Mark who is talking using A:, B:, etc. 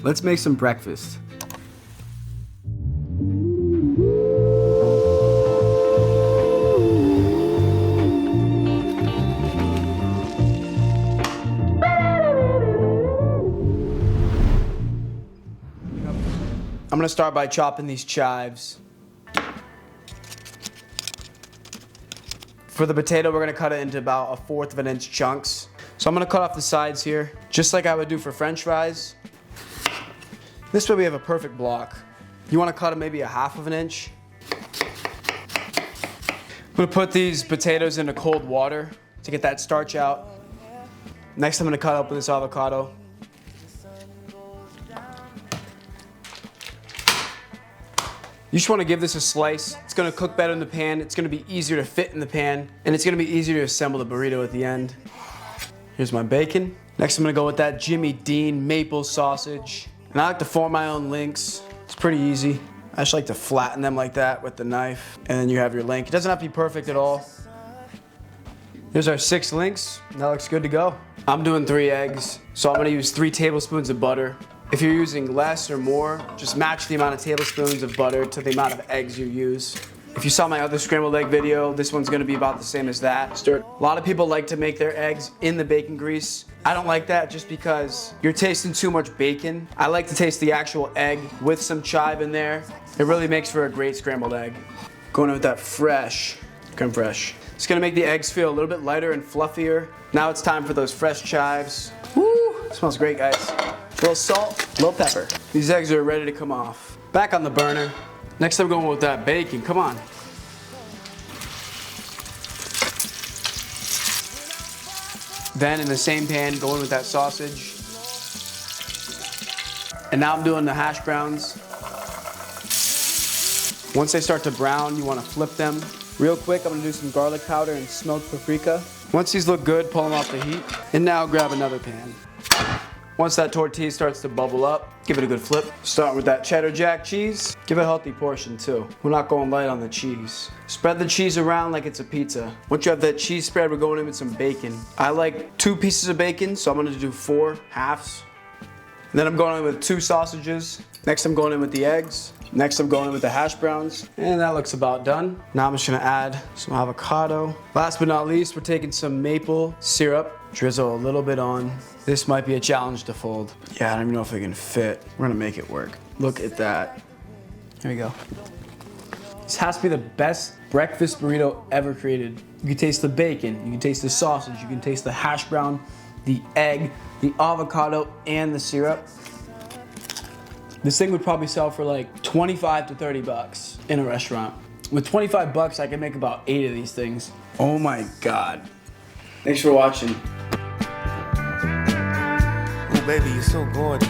A: Let's make some breakfast. I'm gonna start by chopping these chives. For the potato, we're gonna cut it into about 1/4 of an inch chunks. So I'm gonna cut off the sides here, just like I would do for French fries. This way we have a perfect block. You wanna cut them maybe 1/2 of an inch. I'm gonna put these potatoes into cold water to get that starch out. Next, I'm gonna cut up this avocado. You just want to give this a slice. It's going to cook better in the pan. It's going to be easier to fit in the pan. And it's going to be easier to assemble the burrito at the end. Here's my bacon. Next, I'm going to go with that Jimmy Dean maple sausage. And I like to form my own links. It's pretty easy. I just like to flatten them like that with the knife. And then you have your link. It doesn't have to be perfect at all. Here's our 6 links. That looks good to go. I'm doing 3 eggs. So I'm going to use 3 tablespoons of butter. If you're using less or more, just match the amount of tablespoons of butter to the amount of eggs you use. If you saw my other scrambled egg video, this one's gonna be about the same as that. A lot of people like to make their eggs in the bacon grease. I don't like that just because you're tasting too much bacon. I like to taste the actual egg with some chive in there. It really makes for a great scrambled egg. Going in with that fresh creme fraiche. It's gonna make the eggs feel a little bit lighter and fluffier. Now it's time for those fresh chives. Woo, smells great, guys. A little salt, a little pepper. These eggs are ready to come off. Back on the burner. Next I'm going with that bacon, come on. Then in the same pan, going with that sausage. And now I'm doing the hash browns. Once they start to brown, you want to flip them. Real quick, I'm gonna do some garlic powder and smoked paprika. Once these look good, pull them off the heat. And now grab another pan. Once that tortilla starts to bubble up, give it a good flip. Start with that cheddar jack cheese. Give it a healthy portion too. We're not going light on the cheese. Spread the cheese around like it's a pizza. Once you have that cheese spread, we're going in with some bacon. I like 2 pieces of bacon, so I'm gonna do 4 halves. And then I'm going in with 2 sausages. Next I'm going in with the eggs. Next I'm going in with the hash browns. And that looks about done. Now I'm just gonna add some avocado. Last but not least, we're taking some maple syrup. Drizzle a little bit on. This might be a challenge to fold. Yeah, I don't even know if it can fit. We're gonna make it work. Look at that. Here we go. This has to be the best breakfast burrito ever created. You can taste the bacon, you can taste the sausage, you can taste the hash brown, the egg, the avocado, and the syrup. This thing would probably sell for like 25 to 30 bucks in a restaurant. With 25 bucks, I can make about 8 of these things. Oh my God. Thanks for watching.
B: Oh, baby, you're so gorgeous.